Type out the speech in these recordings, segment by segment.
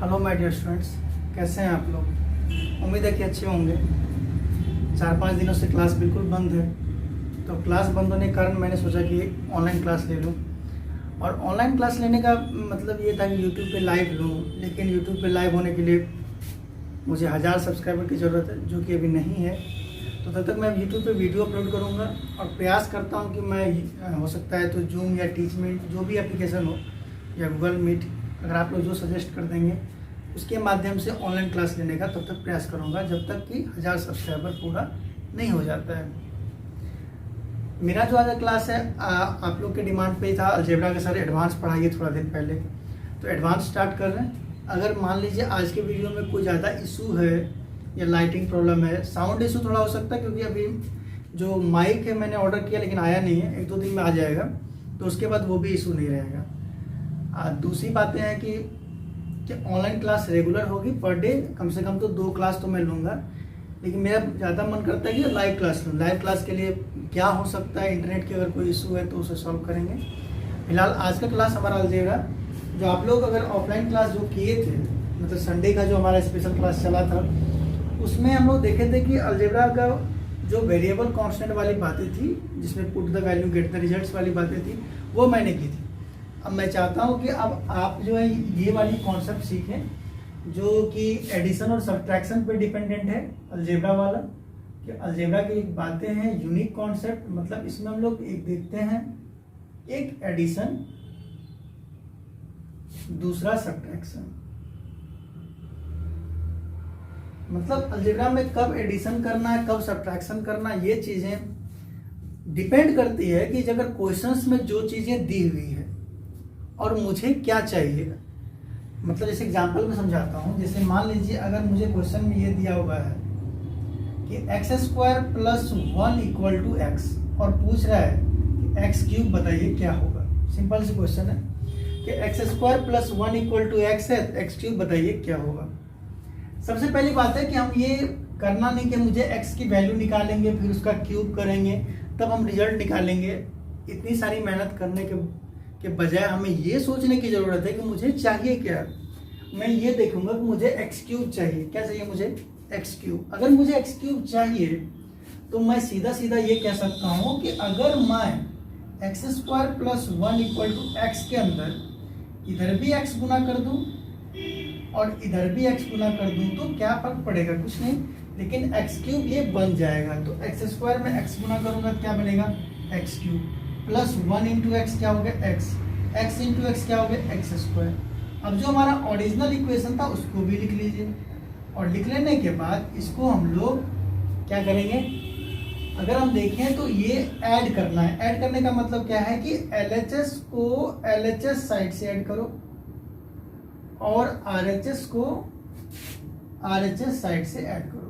Hello my dear students, कैसे हैं आप लोग। उम्मीद है कि अच्छे होंगे। 4-5 दिनों से क्लास बिल्कुल बंद है, तो क्लास बंद होने के कारण मैंने सोचा कि ऑनलाइन क्लास ले लूँ। और ऑनलाइन क्लास लेने का मतलब ये था कि यूट्यूब पे लाइव लूँ, लेकिन यूट्यूब पे लाइव होने के लिए मुझे 1000 सब्सक्राइबर की ज़रूरत है, जो कि अभी नहीं है। तो तब तक मैं यूट्यूब पे वीडियो अपलोड करूँगा और प्रयास करता हूँ कि मैं हो सकता है तो जूम या टीचमेंट जो भी एप्लीकेशन हो या गूगल मीट, अगर आप लोग जो सजेस्ट कर देंगे उसके माध्यम से ऑनलाइन क्लास लेने का तब तक प्रयास करूँगा जब तक कि 1000 सब्सक्राइबर पूरा नहीं हो जाता है। मेरा जो आज का क्लास है आप लोग के डिमांड पे ही था, अलजेब्रा के सर एडवांस पढ़ाइए थोड़ा दिन पहले, तो एडवांस स्टार्ट कर रहे हैं। अगर मान लीजिए आज के वीडियो में कोई ज़्यादा इशू है या लाइटिंग प्रॉब्लम है, साउंड इशू थोड़ा हो सकता है क्योंकि अभी जो माइक है मैंने ऑर्डर किया लेकिन आया नहीं है, 1-2 दिन में आ जाएगा, तो उसके बाद वो भी इशू नहीं रहेगा। दूसरी बातें हैं कि ऑनलाइन क्लास रेगुलर होगी, पर डे कम से कम तो 2 क्लास तो मैं लूँगा, लेकिन मेरा ज़्यादा मन करता है कि लाइव क्लास लूँ। लाइव क्लास के लिए क्या हो सकता है, इंटरनेट की अगर कोई इशू है तो उसे सॉल्व करेंगे। फिलहाल आज का क्लास हमारा अलजेब्रा, जो आप लोग अगर ऑफलाइन क्लास जो किए थे, मतलब संडे का जो हमारा स्पेशल क्लास चला था, उसमें हम लोग देखे थे कि अलजेब्रा का जो वेरिएबल कांस्टेंट वाली बातें थी, जिसमें put the value get the results वाली बातें थी, वो मैंने की थी। अब मैं चाहता हूँ कि अब आप जो है ये वाली कॉन्सेप्ट सीखें जो कि एडिशन और सब्ट्रैक्शन पे डिपेंडेंट है, अलजेब्रा वाला। कि अलजेब्रा की बातें हैं यूनिक कॉन्सेप्ट, मतलब इसमें हम लोग एक देखते हैं, एक एडिशन, दूसरा सब्ट्रैक्शन। मतलब अलजेब्रा में कब एडिशन करना है, कब सब्ट्रैक्शन करना है, ये चीजें डिपेंड करती है कि अगर क्वेश्चंस में जो चीजें दी हुई है और मुझे क्या चाहिए। मतलब जैसे एग्जांपल में समझाता हूँ। जैसे मान लीजिए अगर मुझे क्वेश्चन में ये दिया हुआ है कि x² + 1 = x और पूछ रहा है कि x³ बताइए क्या होगा। सिंपल सी क्वेश्चन है कि x² + 1 = x है, x³ बताइए क्या होगा। सबसे पहली बात है कि हम ये करना नहीं कि मुझे x की वैल्यू निकालेंगे फिर उसका क्यूब करेंगे तब हम रिजल्ट निकालेंगे। इतनी सारी मेहनत करने के बजाय हमें ये सोचने की ज़रूरत है कि मुझे चाहिए क्या। मैं ये देखूंगा कि मुझे x³ चाहिए। क्या चाहिए मुझे? x³। अगर मुझे x³ चाहिए तो मैं सीधा सीधा ये कह सकता हूँ कि अगर मैं x² + 1 = x के अंदर इधर भी x गुना कर दूँ और इधर भी x गुना कर दूँ तो क्या फर्क पड़ेगा? कुछ नहीं, लेकिन x³ ये बन जाएगा। तो x² में x गुना करूँगा तो क्या बनेगा? x³ + 1 × x क्या हो गया? x × x क्या हो गया? x²। अब जो हमारा ओरिजिनल इक्वेशन था उसको भी लिख लीजिए, और लिख लेने के बाद इसको हम लोग क्या करेंगे, अगर हम देखें तो ये ऐड करना है। ऐड करने का मतलब क्या है कि LHS को LHS साइड से ऐड करो और RHS को RHS साइड से ऐड करो।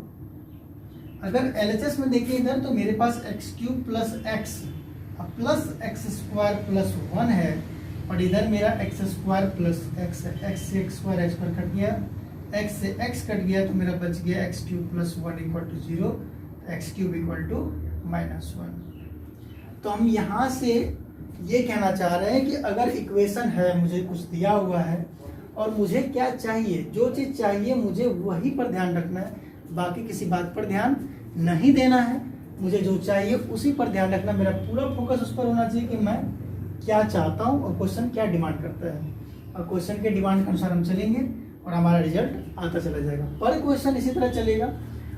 अगर LHS में देखिए इधर तो मेरे पास x³ + x प्लस x² + 1 है और इधर मेरा x² + x है। x से x² कट गया, x से x कट गया तो मेरा बच गया x³ + 1 = 0, x³ = -1। तो हम यहाँ से ये कहना चाह रहे हैं कि अगर इक्वेशन है, मुझे कुछ दिया हुआ है और मुझे क्या चाहिए, जो चीज़ चाहिए मुझे वही पर ध्यान रखना है, बाकी किसी बात पर ध्यान नहीं देना है। मुझे जो चाहिए उसी पर ध्यान रखना, मेरा पूरा फोकस उस पर होना चाहिए कि मैं क्या चाहता हूँ और क्वेश्चन क्या डिमांड करता है, और क्वेश्चन के डिमांड के अनुसार हम चलेंगे और हमारा रिजल्ट आता चला जाएगा। पर क्वेश्चन इसी तरह चलेगा।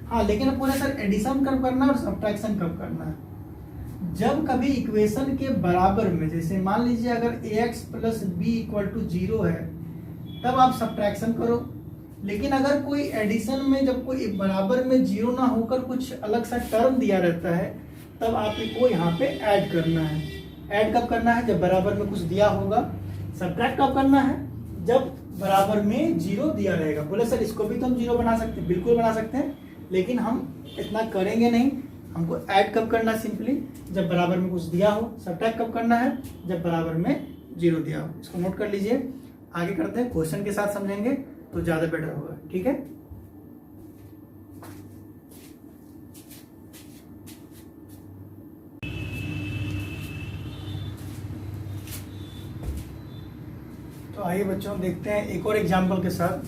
हाँ, लेकिन अब पूरा सर एडिशन कब करना है और सब्ट्रैक्शन कब करना है? जब कभी इक्वेशन के बराबर में, जैसे मान लीजिए अगर ax + b = 0 है तब आप सब्ट्रैक्शन करो। लेकिन अगर कोई एडिशन में जब कोई बराबर में 0 ना होकर कुछ अलग सा टर्म दिया रहता है तब आपको यहाँ पे ऐड करना है। ऐड कब करना है? जब बराबर में कुछ दिया होगा। सब्ट्रैक्ट कब करना है? जब बराबर में 0 दिया रहेगा। बोले सर इसको भी तो हम 0 बना सकते हैं। बिल्कुल बना सकते हैं, लेकिन हम इतना करेंगे नहीं। हमको ऐड कब करना है? सिंपली जब बराबर में कुछ दिया हो। सब्ट्रैक्ट कब करना है? जब बराबर में 0 दिया हो। इसको नोट कर लीजिए। आगे करते हैं, क्वेश्चन के साथ समझेंगे तो ज्यादा बेटर होगा। ठीक है, तो आइए बच्चों देखते हैं एक और एग्जाम्पल के साथ।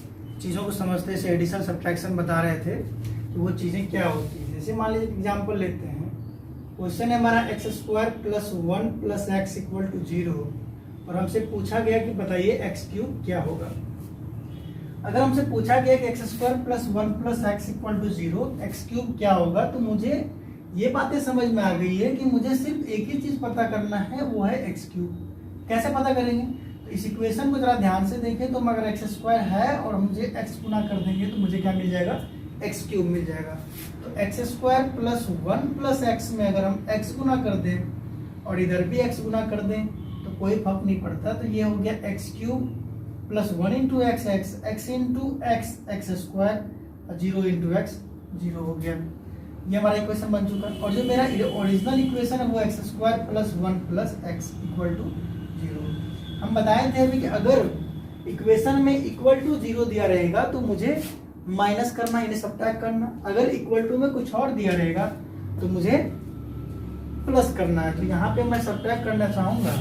चीज़ों को समझते हैं, जैसे एडिशन सब्ट्रैक्शन बता रहे थे कि वो चीज़ें क्या होती हैं। जैसे मान लीजिए एग्जाम्पल लेते हैं, क्वेश्चन है हमारा x square plus 1 plus x equal to 0 और हमसे पूछा गया कि बताइए एक्स क्यूब क्या होगा। अगर हमसे पूछा गया कि x square plus 1 plus x equal to 0 x cube क्या होगा, तो मुझे ये बातें समझ में आ गई है कि मुझे सिर्फ एक ही चीज़ पता करना है, वो है एक्स क्यूब। कैसे पता करेंगे? तो इस इक्वेशन को जरा ध्यान से देखें तो अगर एक्स स्क्वायर है और मुझे एक्स गुना कर देंगे तो मुझे क्या मिल जाएगा? एक्स क्यूब मिल जाएगा। तो x square plus 1 plus x में अगर हम एक्स गुना कर दें और इधर भी एक्स गुना कर दें तो कोई फर्क नहीं पड़ता। तो ये हो गया x cube plus 1 into x x, x into x x square और 0 इंटू एक्स 0 हो गया। ये हमारा इक्वेशन बन चुका है। और जो मेरा ओरिजिनल इक्वेशन है वो x square plus 1 plus x equal to 0। हम बताए थे अभी कि अगर इक्वेशन में इक्वल टू 0 दिया रहेगा तो मुझे माइनस करना, यानी सब्ट्रैक्ट करना। अगर इक्वल टू में कुछ और दिया रहेगा तो मुझे प्लस करना है। तो यहाँ पे मैं सब्ट्रैक्ट करना चाहूंगा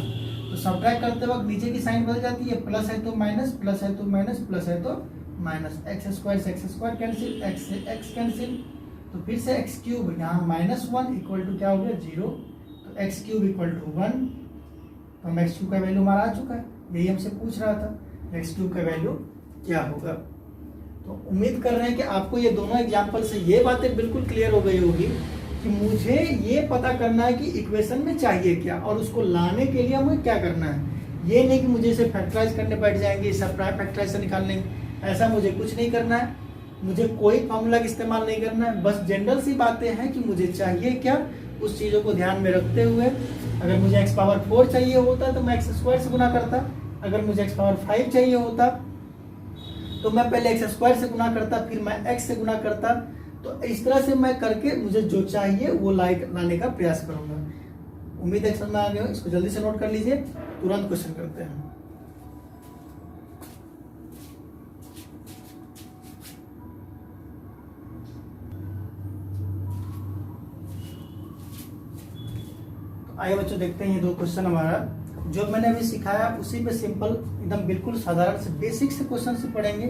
तो सब्ट्रैक्ट करते वक्त नीचे की साइन बदल जाती है, प्लस है तो माइनस, प्लस है तो माइनस, प्लस है तो माइनस। एक्स स्क्वायर से एक्स स्क्वायर कैंसिल, एक्स से एक्स कैंसिल, तो फिर से एक्स क्यूब यहाँ -1 इक्वल टू क्या हो गया? 0। तो एक्स क्यूब इक्वल टू 1। तो हम एक्स क्यूब का वैल्यू हमारा आ चुका है, यही हमसे पूछ रहा था एक्स क्यूब का वैल्यू क्या होगा। तो उम्मीद कर रहे हैं कि आपको ये दोनों एग्जाम्पल से ये बातें बिल्कुल क्लियर हो गई होगी कि मुझे ये पता करना है कि इक्वेशन में चाहिए क्या और उसको लाने के लिए हमें क्या करना है। ये नहीं कि मुझे इसे फैक्टराइज करने बैठ जाएंगे, सब प्राइम फैक्टराइज से निकाल लेंगे, ऐसा मुझे कुछ नहीं करना है। मुझे कोई फॉर्मूला का इस्तेमाल नहीं करना है। बस जनरल सी बातें हैं कि मुझे चाहिए क्या, उस चीज़ों को ध्यान में रखते हुए अगर मुझे x पावर 4 चाहिए होता तो मैं एक्स स्क्वायर से गुना करता, अगर मुझे x पावर 5 चाहिए होता तो मैं पहले एक्स स्क्वायर से गुना करता, फिर मैं x से गुना करता। तो इस तरह से मैं करके मुझे जो चाहिए वो लाने का प्रयास करूंगा। उम्मीद है समझ में आ गया हो। इसको जल्दी से नोट कर लीजिए, तुरंत क्वेश्चन करते हैं। आइए बच्चों देखते हैं ये दो क्वेश्चन हमारा जो मैंने अभी सिखाया उसी पे सिंपल एकदम बिल्कुल साधारण से बेसिक से क्वेश्चन से पढ़ेंगे।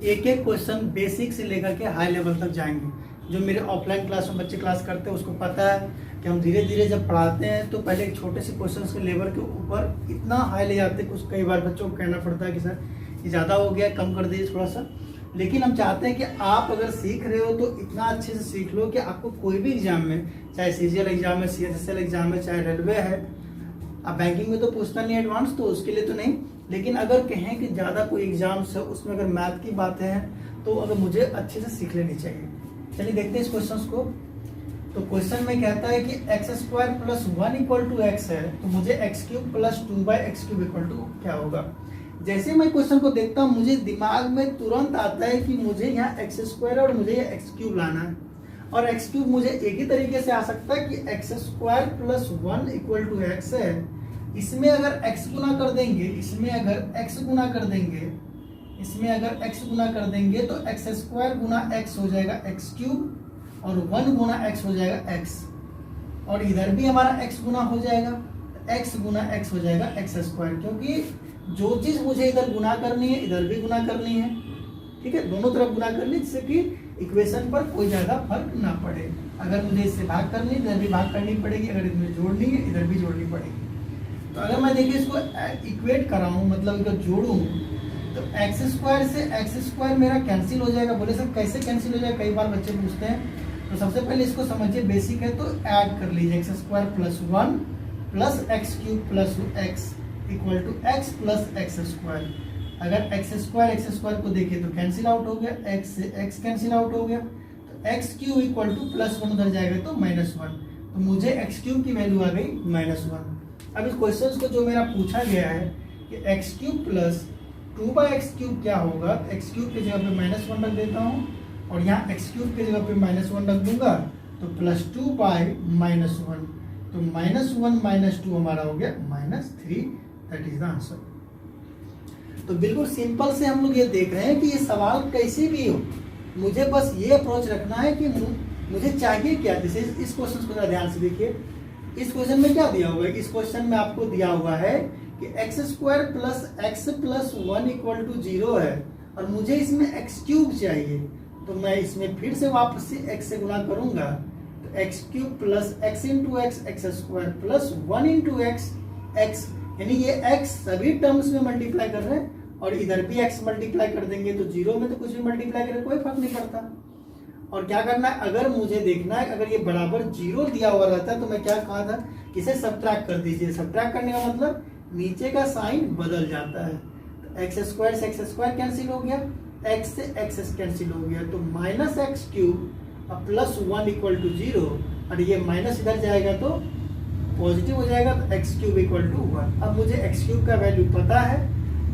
एक एक क्वेश्चन बेसिक से लेकर के हाई लेवल तक जाएंगे। जो मेरे ऑफलाइन क्लास में बच्चे क्लास करते हैं उसको पता है कि हम धीरे धीरे जब पढ़ाते हैं तो पहले एक छोटे से क्वेश्चन के लेवल के ऊपर इतना हाई ले जाते हैं कुछ कई बार बच्चों को कहना पड़ता है कि सर ये ज़्यादा हो गया, कम कर दीजिए थोड़ा सा। लेकिन हम चाहते हैं कि आप अगर सीख रहे हो तो इतना अच्छे से सीख लो कि आपको कोई भी एग्जाम में, चाहे CGL एग्जाम है, CSSL एग्जाम है, चाहे रेलवे है, अब बैंकिंग में तो पूछता नहीं एडवांस तो उसके लिए तो नहीं, लेकिन अगर कहें कि ज़्यादा कोई एग्जाम्स है उसमें अगर मैथ की बातें हैं तो अगर मुझे अच्छे से सीख लेनी चाहिए। चलिए देखते हैं इस क्वेश्चन को। तो क्वेश्चन में कहता है कि x square plus 1 equal to x है तो मुझे x cube plus 2/x cube equal to क्या होगा। जैसे मैं क्वेश्चन को देखता हूँ मुझे दिमाग में तुरंत आता है कि मुझे यहाँ एक्स स्क्वायर और मुझे ये एक्स क्यूब लाना है। और एक्स क्यूब मुझे एक ही तरीके से आ सकता है कि x square plus 1 equal to x है, इसमें अगर x गुना कर देंगे, इसमें अगर x गुना कर देंगे, इसमें अगर x गुना कर देंगे तो एक्स स्क्वायर गुना x हो जाएगा एक्स क्यूब और 1 गुना x हो जाएगा x, और इधर भी हमारा x गुना हो जाएगा, x गुना x हो जाएगा एक्स स्क्वायर, क्योंकि जो चीज़ मुझे इधर गुना करनी है इधर भी गुना करनी है। ठीक है, दोनों तरफ गुना करनी जिससे कि इक्वेशन पर कोई ज़्यादा फर्क ना पड़े। अगर मुझे इससे भाग करनी इधर भी भाग करनी पड़ेगी, अगर इसमें जोड़नी है इधर भी जोड़नी पड़ेगी। तो अगर मैं देखिए इसको इक्वेट कराऊँ, मतलब अगर जोड़ूँ तो एक्स स्क्वायर से एक्स स्क्वायर मेरा कैंसिल हो जाएगा। बोले सर कैसे कैंसिल हो जाएगा, कई बार बच्चे पूछते हैं। तो सबसे पहले इसको समझिए, बेसिक है तो ऐड कर लीजिए, x square plus 1 plus x cube plus x equal to x plus x square. अगर एक्स स्क्वायर को देखिए तो कैंसिल आउट हो गया, एक्स से एक्स कैंसिल आउट हो गया, तो x cube equal two plus 1 उधर जाएगा तो -1, तो मुझे एक्स क्यूब की वैल्यू आ गई -1। अब इस क्वेश्चन को जो मेरा पूछा गया है कि x cube plus 2/x cube क्या होगा, तो एक्स क्यूब की जगह पे -1 रख देता हूँ और यहाँ एक्स क्यूब की जगह पे -1 रख दूंगा तो प्लस 2/-1, तो -1 -2 हमारा हो गया -3, दैट इज द आंसर। तो बिल्कुल सिंपल से हम लोग ये देख रहे हैं कि ये सवाल कैसे भी हो, मुझे बस ये अप्रोच रखना है कि मुझे चाहिए क्या। जैसे इस क्वेश्चन को ध्यान से देखिए, इस क्वेश्चन में क्या दिया हुआ है, इस क्वेश्चन में आपको दिया हुआ है कि x square plus x plus 1 equal to 0 है और मुझे इसमें एक्स क्यूब चाहिए, तो मैं इसमें फिर से वापस से एक्स से गुणा करूंगा, तो x cube plus x into x x square plus 1 into x x, यानी ये एक्स सभी टर्म्स में मल्टीप्लाई कर रहे हैं और इधर भी एक्स मल्टीप्लाई कर देंगे, तो जीरो में तो कुछ भी मल्टीप्लाई करें कोई फर्क नहीं पड़ता। और क्या करना है, अगर मुझे देखना है अगर ये बराबर जीरो दिया हुआ रहता है तो मैं क्या कहा था, इसे सब्ट्रैक्ट कर दीजिए। सब्ट्रैक्ट करने का मतलब नीचे का साइन बदल जाता है, तो एक्स स्क्वायर से एक्स स्क्वायर कैंसिल हो गया, एक्स से एक्स कैंसिल हो गया, तो minus x cube plus 1 equal to 0, और ये माइनस इधर जाएगा तो पॉजिटिव हो जाएगा, तो एक्स क्यूब इक्वल टू 1। अब मुझे एक्स क्यूब का वैल्यू पता है,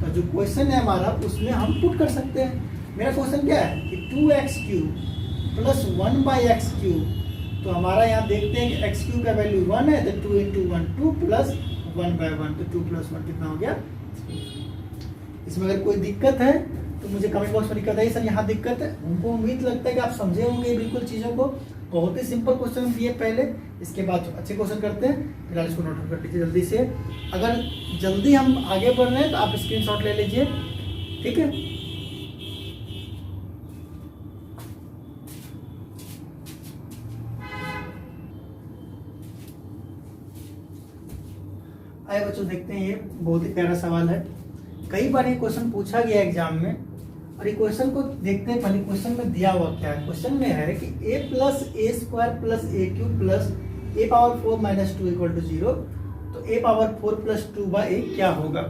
तो जो क्वेश्चन है हमारा उसमें हम पुट कर सकते हैं। मेरा क्वेश्चन क्या है कि 2x cube plus 1 by x cube, तो हमारा यहाँ देखते हैं कि एक्स क्यूब का वैल्यू 1 है, तो 2 इंटू 1 2 प्लस 1 बाई 1, तो 2 प्लस 1 कितना हो गया। इसमें अगर कोई दिक्कत है तो मुझे कमेंट बॉक्स में दिक्कत है सर यहाँ दिक्कत है, हमको उम्मीद लगता है कि आप समझे होंगे बिल्कुल चीज़ों को। बहुत ही सिंपल क्वेश्चन दिए पहले, इसके बाद अच्छे क्वेश्चन करते हैं, फिलहाल इसको नोट कर लीजिए जल्दी से। अगर जल्दी हम आगे बढ़ रहे हैं तो आप स्क्रीनशॉट ले लीजिए, ठीक है। आइए बच्चों देखते हैं, ये बहुत ही प्यारा सवाल है, कई बार ये क्वेश्चन पूछा गया एग्जाम में। और ये क्वेश्चन को देखते हैं, पहले क्वेश्चन में दिया हुआ क्या है। क्वेश्चन में है कि a plus a square plus a cube plus a power 4 minus 2 equal to 0, तो a power 4 plus 2 by a क्या होगा।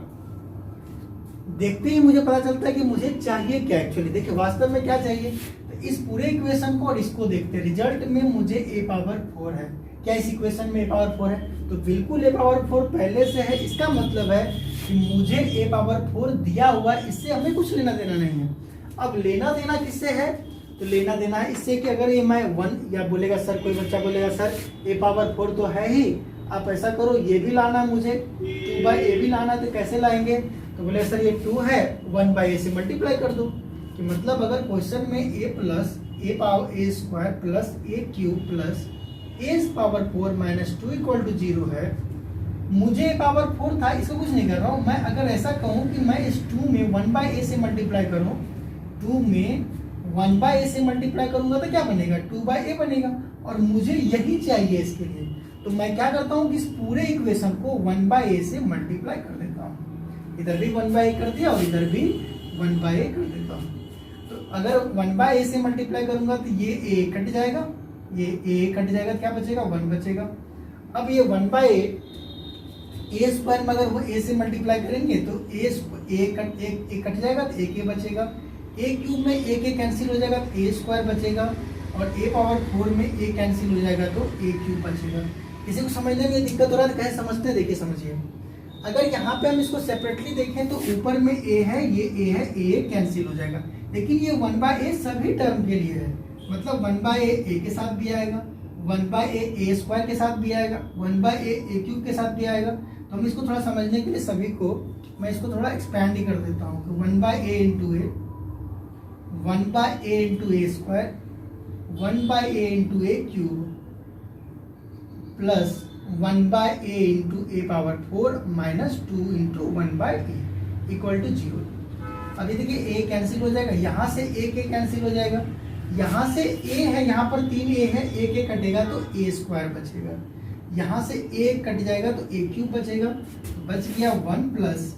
देखते ही मुझे पता चलता है कि मुझे चाहिए क्या एक्चुअली। देखिए वास्तव में क्या चाहिए, तो इस पूरे इक्वेशन को और इसको देखते हैं। रिजल्ट में मुझे a पावर 4 है, क्या इस इक्वेशन में a पावर 4 है, तो बिल्कुल a पावर 4 पहले से है। इसका मतलब है कि मुझे a पावर 4 दिया हुआ, इससे हमें कुछ लेना देना नहीं है। अब लेना देना किससे है, तो लेना देना है इससे कि अगर ये मैं 1 या बोलेगा सर, कोई बच्चा बोलेगा सर a पावर 4 तो है ही, आप ऐसा करो ये भी लाना है मुझे, 2 बाई ए भी लाना है, तो कैसे लाएंगे, तो बोले सर ये 2 है 1 बाई ए से मल्टीप्लाई कर दो। कि मतलब अगर क्वेश्चन में a plus a power a square plus a cube plus a power 4 minus 2 equal to 0 है, मुझे पावर 4 था, इसको कुछ नहीं कर रहा हूँ मैं। अगर ऐसा कहूँ कि मैं इस 2 में 1 बाई ए से मल्टीप्लाई करूँ, 2 में 1 बाई ए से मल्टीप्लाई करूंगा तो क्या बनेगा, 2 बाई ए बनेगा, और मुझे यही चाहिए इसके लिए। तो मैं क्या करता हूँ कि इस पूरे इक्वेशन को 1 बाई ए से मल्टीप्लाई कर देता हूँ। इधर भी 1 बाई ए कर दिया और इधर भी 1 बाई ए कर देता हूँ। तो अगर 1 बाई ए से मल्टीप्लाई करूंगा तो ये ए कट जाएगा, ये ए कट जाएगा, क्या बचेगा 1 बचेगा। अब ये 1 बाई ए स्क्वायर में अगर वो ए से मल्टीप्लाई करेंगे तो ए कट जाएगा तो एक ए बचेगा, ए क्यूब में ए के कैंसिल हो जाएगा तो ए स्क्वायर बचेगा, और ए पावर 4 में ए कैंसिल हो जाएगा तो ए क्यूब बचेगा। किसी को समझने में दिक्कत हो रहा है तो कैसे समझते हैं, देखिए समझिए। अगर यहाँ पे हम इसको सेपरेटली देखें तो ऊपर में ए है, ये ए है, ए कैंसिल हो जाएगा, लेकिन ये 1 बाई ए सभी टर्म के लिए है। मतलब 1 बाई ए के साथ भी आएगा, 1 बाई ए स्क्वायर के साथ भी आएगा, 1 बाई ए क्यूब के साथ भी आएगा। तो हम इसको थोड़ा समझने के लिए सभी को मैं इसको थोड़ा एक्सपैंड ही कर देता हूँ कि 1 by a into a, 1 by a into a square, 1 by a into a cube plus 1 by a into a power 4 minus 2 into 1 by a equal to 0। अभी देखिए ए कैंसिल हो जाएगा, यहाँ से ए के कैंसिल हो जाएगा, यहाँ से ए है, यहाँ पर 3 ए है, ए के कटेगा तो ए स्क्वायर बचेगा, यहाँ से ए कट जाएगा तो ए क्यूब बचेगा, बच गया 1 plus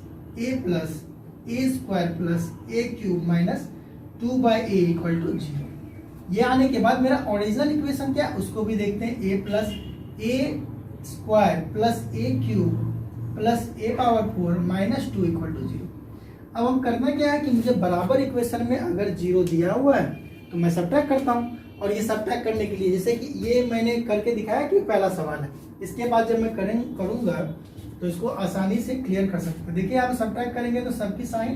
a square plus a cube minus 2 by a equal to 0। ये आने के बाद मेरा ओरिजिनल इक्वेशन क्या है उसको भी देखते हैं, a plus a square plus a cube plus a power 4 minus 2 equal to 0। अब हम करना क्या है कि मुझे बराबर इक्वेशन में अगर 0 दिया हुआ है तो मैं सब्ट्रैक्ट करता हूँ, और ये सब्ट्रैक्ट करने के लिए जैसे कि ये मैंने करके दिखाया कि पहला सवाल है, इसके बाद जब मैं करूँगा तो इसको आसानी से क्लियर कर सकते हैं। देखिए आप सब्ट्रैक्ट करेंगे तो सबकी साइन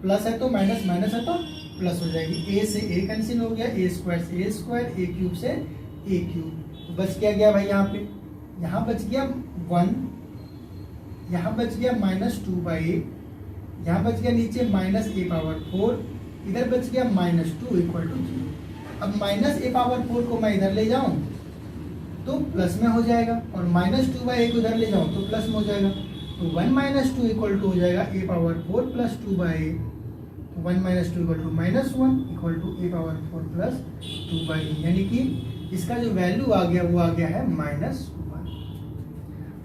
प्लस है तो माइनस, माइनस है तो प्लस हो जाएगी, ए से ए कैंसिल हो गया, ए स्क्वायर से ए स्क्वायर, ए क्यूब से ए क्यूब, बच क्या गया भाई यहाँ पे, यहाँ बच गया 1, यहाँ बच गया माइनस 2 बाई ए, यहाँ बच गया नीचे माइनस ए पावर 4, इधर बच गया माइनस 2 इक्वल टू 0। अब माइनस ए पावर 4 को मैं इधर ले जाऊँ तो प्लस में हो जाएगा, और माइनस 2 बाई ए को इधर ले जाऊँ तो प्लस में हो जाएगा, तो 1 माइनस 2 इक्वल टू हो जाएगा a power 4 plus 2 by a. 1 minus 2 equal to -1 equal to a power 4 plus 2/e, यानी कि इसका जो वैल्यू आ गया वो आ गया है -1।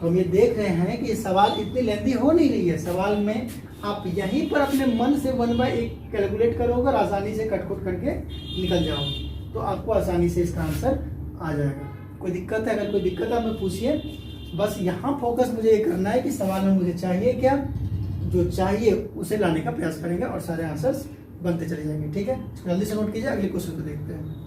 तो हम ये देख रहे हैं कि ये सवाल इतनी लेंदी हो नहीं रही है। सवाल में आप यहीं पर अपने मन से 1/8 कैलकुलेट करोगे और आसानी से कट करके निकल जाओगे, तो आपको आसानी से इसका आंसर आ जाएगा। कोई दिक्कत है? अगर कोई दिक्कत है हमें पूछिए। बस यहाँ फोकस मुझे ये करना है कि सवाल में मुझे चाहिए क्या, जो चाहिए उसे लाने का प्रयास करेंगे और सारे आंसर्स बनते चले जाएंगे। ठीक है, जल्दी से नोट कीजिए, अगले क्वेश्चन को देखते हैं।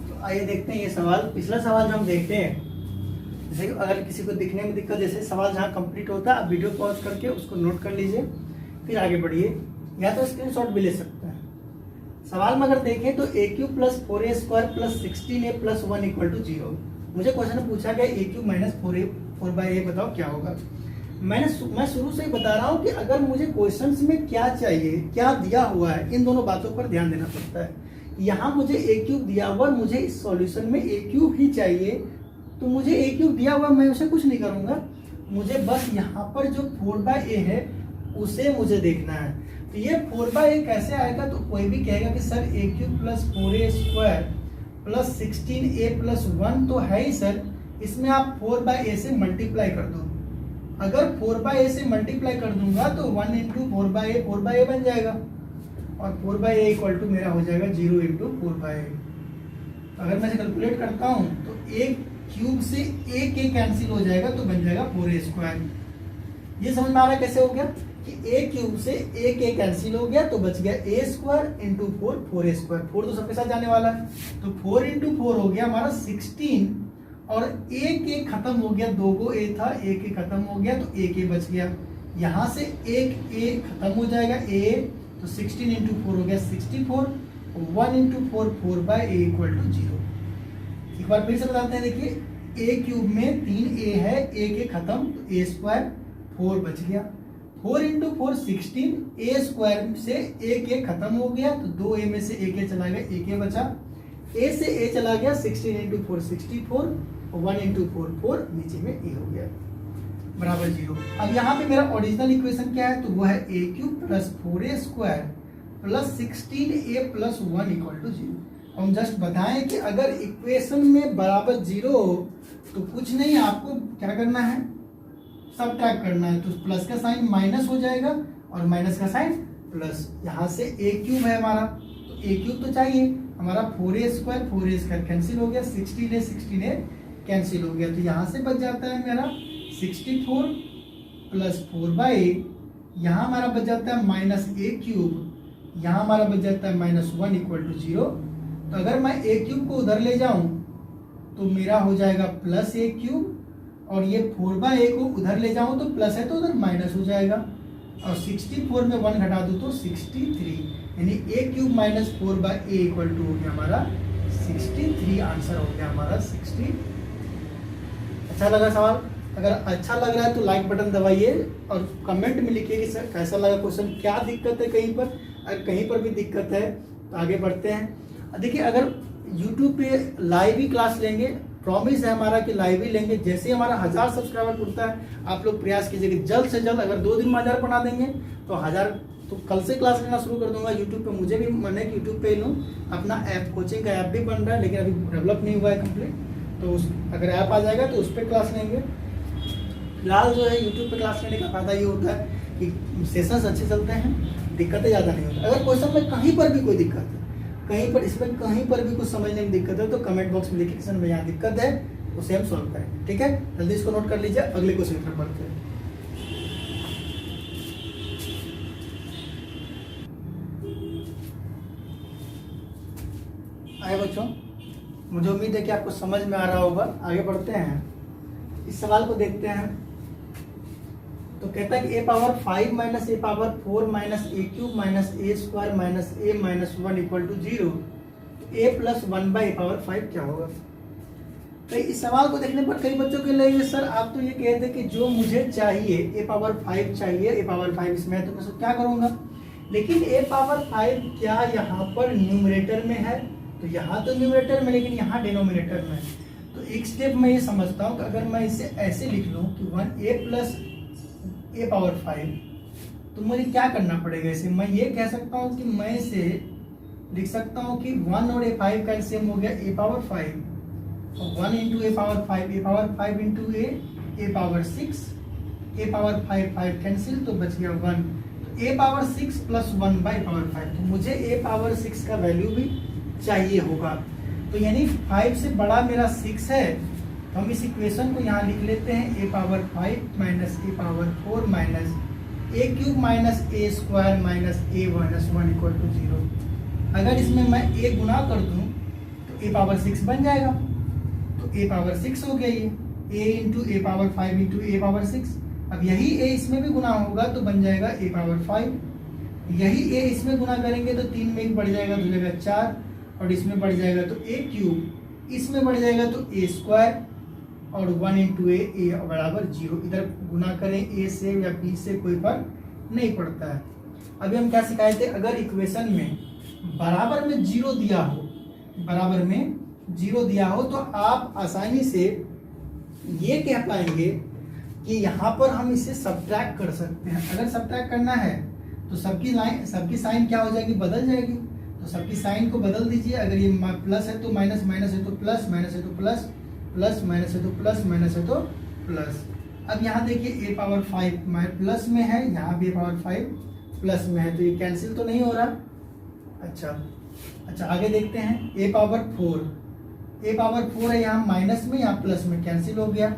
तो आइए देखते हैं ये सवाल। पिछला सवाल जो हम देखते हैं, जैसे अगर किसी को दिखने में दिक्कत, जैसे सवाल जहाँ कंप्लीट होता है आप वीडियो पॉज करके उसको नोट कर लीजिए, फिर आगे बढ़िए, या तो स्क्रीनशॉट भी ले सकते हैं। सवाल में अगर देखें तो a³ plus 4a square plus 16a plus 1 equal to 0। मुझे क्वेश्चन में पूछा गया a³ माइनस 4a बताओ क्या होगा। मैं शुरू से ही बता रहा हूँ कि अगर मुझे क्वेश्चंस में क्या चाहिए, क्या दिया हुआ है, इन दोनों बातों पर ध्यान देना पड़ता है। यहाँ मुझे a³ दिया हुआ, मुझे इस सॉल्यूशन में a³ ही चाहिए, तो मुझे a³ दिया हुआ, मैं उसे कुछ नहीं करूँगा, मुझे बस यहाँ पर जो 4/a है उसे मुझे देखना है। तो ये 4/a कैसे आएगा, तो कोई भी कहेगा कि sir a³ plus 4a square plus 16a plus 1 तो है ही सर, इसमें आप 4/a से मल्टीप्लाई कर दो। अगर 4/a से मल्टीप्लाई कर दूंगा तो 1 इंटू 4/a बन जाएगा, और 4/a इक्वल टू मेरा हो जाएगा 0 इंटू 4/a। अगर मैं कैलकुलेट करता हूँ तो a³ से a कैंसिल हो जाएगा तो बन जाएगा 4a स्क्वायर। ये समझ में आ रहा है कैसे हो गया कि a³ से a कैंसिल हो गया तो बच गया a square into 4a square. 4 तो सबके साथ जाने वाला है, तो 4 इंटू 4 हो गया हमारा 16, और a खत्म हो गया, 2 को a था, a खत्म हो गया तो a बच गया। यहाँ से a खत्म हो जाएगा a, तो 16 इंटू 4 हो गया 64, 1 इंटू 4 4/a इक्वल टू 0। एक बार फिर से बताते हैं, देखिए a³ में 3a है, a खत्म तो a स्क्वायर 4 बच गया, 4 इंटू 4 16, a स्क्वायर से a खत्म हो गया तो 2a में से a चला गया, a बचा, a से a चला गया, 16 इंटू 4 64, 1 इंटू 4 4, नीचे में a हो गया बराबर 0। अब यहाँ पे मेरा ओरिजिनल इक्वेशन क्या है, तो वो है a³ plus 4a square plus 16a plus 1 equal to 0। हम जस्ट बताएं कि अगर इक्वेशन में बराबर 0 हो तो कुछ नहीं, आपको क्या करना है, सबट्रैक्ट करना है। तो प्लस का साइन माइनस हो जाएगा और माइनस का साइन प्लस। यहाँ से a³ है हमारा, तो a³ तो चाहिए हमारा, 4a स्क्वायर कैंसिल हो गया, 16a कैंसिल हो गया, तो यहाँ से बच जाता है मेरा 64 प्लस 4/a, यहाँ हमारा बच जाता है माइनस a³, यहाँ हमारा बच जाता है -1 इक्वल टू 0। तो अगर मैं a³ को उधर ले जाऊँ तो मेरा हो जाएगा प्लस a³, और ये 4/a को उधर ले जाऊं तो प्लस है तो उधर माइनस हो जाएगा, और 64 में 1 घटा दूं तो 63, यानी a³ minus 4/a equal to हो गया हमारा 63। आंसर हो गया हमारा 60। अच्छा लगा सवाल? अगर अच्छा लग रहा है तो लाइक बटन दबाइए और कमेंट में लिखिए कि सर कैसा लगा क्वेश्चन, क्या दिक्कत है कहीं पर, अगर कहीं पर भी दिक्कत है तो आगे बढ़ते हैं। देखिए अगर यूट्यूब पे लाइव ही क्लास लेंगे, प्रॉमिस है हमारा कि लाइव ही लेंगे, जैसे ही हमारा 1000 सब्सक्राइबर जुड़ता है आप लोग प्रयास कीजिए कि जल्द से जल्द, अगर 2 दिन में 1000 बना देंगे तो 1000, तो कल से क्लास लेना शुरू कर दूंगा यूट्यूब पे। मुझे भी मन है कि यूट्यूब पे लूँ, अपना ऐप, कोचिंग का ऐप भी बन रहा है लेकिन अभी डेवलप नहीं हुआ है कंप्लीट, तो अगर ऐप आ जाएगा तो उस पर क्लास लेंगे। फिलहाल जो है यूट्यूब पे क्लास लेने का फायदा ये होता है कि सेशंस अच्छे चलते हैं, दिक्कतें ज़्यादा नहीं होती। अगर क्वेश्चन में कहीं पर भी कोई दिक्कत है, कहीं पर इसमें कहीं पर भी कुछ समझने में दिक्कत है तो कमेंट बॉक्स में लिखिए कि सर में यहाँ दिक्कत है, उसे हम सॉल्व करेंगे। ठीक है, जल्दी इसको नोट कर लीजिए, अगले क्वेश्चन की तरफ बढ़ते हैं। आए बच्चों, मुझे उम्मीद है कि आपको समझ में आ रहा होगा। आगे बढ़ते हैं, इस सवाल को देखते हैं। तो कहता है कि a power 5 minus a power 4 minus a³ minus a square minus a minus 1 equal to 0, a plus 1/a power 5 क्या होगा। तो इस सवाल को देखने पर कई बच्चों के लिए सर आप तो ये कहते हैं कि जो मुझे चाहिए a पावर 5 चाहिए, a पावर 5 इसमें, तो मैं सर क्या करूँगा, लेकिन a पावर 5 क्या यहाँ पर न्यूमरेटर में है, तो यहाँ तो न्यूमरेटर में, लेकिन यहाँ डिनोमिनेटर में। तो एक स्टेप मैं ये समझता हूँ कि अगर मैं इसे ऐसे लिख लूँ कि 1a प्लस a पावर 5, तो मुझे क्या करना पड़ेगा इसे? मैं ये कह सकता हूँ कि मैं इसे लिख सकता हूँ कि 1 और a5 का एलसीएम हो गया a पावर 5, और 1 into a power 5 into a power 6, a power 5 cancel, तो बच गया 1, तो a power 6 plus 1 by power 5, तो मुझे a पावर 6 का वैल्यू भी चाहिए होगा। तो यानी 5 से बड़ा मेरा 6 है, तो हम इस इक्वेशन को यहाँ लिख लेते हैं a power 5 minus a power 4 minus a cube minus a square minus a minus 1 equal to 0। अगर इसमें मैं a गुना कर दूं तो a पावर 6 बन जाएगा, तो a पावर 6 हो गया ये a into a power 5 into a power 6। अब यही a इसमें भी गुना होगा तो बन जाएगा a पावर 5, यही a इसमें गुना करेंगे तो 3 में 1 बढ़ जाएगा तो जाएगा 4, और इसमें बढ़ जाएगा तो a क्यूब, इसमें बढ़ जाएगा तो a स्क्वायर, और 1 इंटू a बराबर 0। इधर गुना करें a से या b से कोई फर्क नहीं पड़ता है। अभी हम क्या सिखाए थे? अगर इक्वेशन में बराबर में 0 दिया हो, बराबर में 0 दिया हो, तो आप आसानी से ये कह पाएंगे कि यहाँ पर हम इसे सब्ट्रैक्ट कर सकते हैं। अगर सब्ट्रैक्ट करना है तो सबकी साइन क्या हो जाएगी? बदल जाएगी। तो सबकी साइन को बदल दीजिए। अगर ये प्लस है तो माइनस, माइनस है तो प्लस, माइनस है तो प्लस, प्लस माइनस है तो प्लस, माइनस है तो प्लस। अब यहाँ देखिए a पावर 5 प्लस में है, यहाँ भी a पावर 5 प्लस में है, तो ये कैंसिल तो नहीं हो रहा। अच्छा आगे देखते हैं। a पावर 4 है, यहाँ माइनस में, यहाँ प्लस में, कैंसिल हो गया।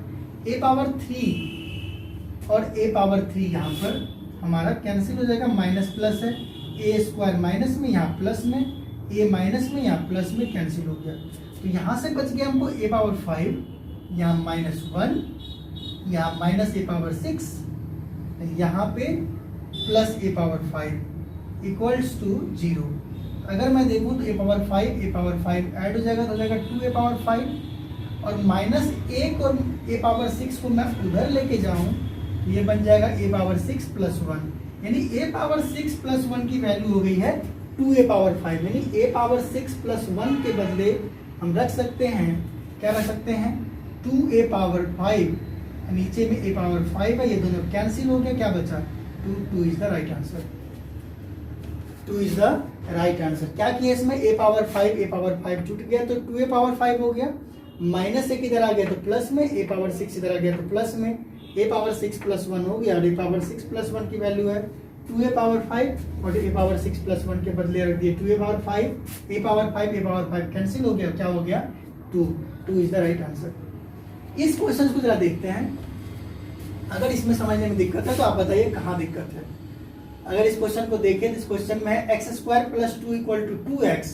a पावर 3 और a पावर 3 यहाँ पर हमारा कैंसिल हो जाएगा, माइनस प्लस है, a स्क्वायर माइनस में, यहाँ प्लस में, a माइनस में, यहाँ प्लस में, कैंसिल हो गया। तो यहाँ से बच गया हमको a पावर 5, यहाँ माइनस 1, यहाँ माइनस a पावर 6, यहाँ पे plus a power 5 equals to 0। अगर मैं देखूँ तो a पावर 5 ऐड हो जाएगा तो हो जाएगा 2a पावर 5, और माइनस 1 और a पावर 6 को मैं उधर लेके जाऊँ, ये बन जाएगा a पावर 6 प्लस 1, यानी a पावर 6 प्लस 1 की वैल्यू हो गई है 2a पावर 5, यानी a पावर 6 प्लस 1 के बदले हम रख सकते हैं, क्या रख सकते हैं? 2a पावर 5, नीचे में a पावर 5 है, ये दोनों कैंसिल हो गया, क्या बचा? 2 is the right answer. 2 is the right answer. क्या किया इसमें? a पावर 5 जुट गया तो 2a पावर 5 हो गया, माइनस 1 इधर आ गया तो प्लस में, a पावर 6 इधर आ गया तो प्लस में, a पावर 6 प्लस 1 हो गया, और a पावर 6 प्लस 1 की वैल्यू है 2a पावर 5, और a पावर 6 प्लस 1 के बदले रख दिए 2a power 5, a power 5 cancel हो गया, क्या हो गया? 2 इज द राइट आंसर। इस क्वेश्चन को जरा देखते हैं। अगर इसमें समझने में दिक्कत है तो आप बताइए कहाँ दिक्कत है। अगर इस क्वेश्चन को देखें तो इस क्वेश्चन में है x square plus 2 equal to 2x,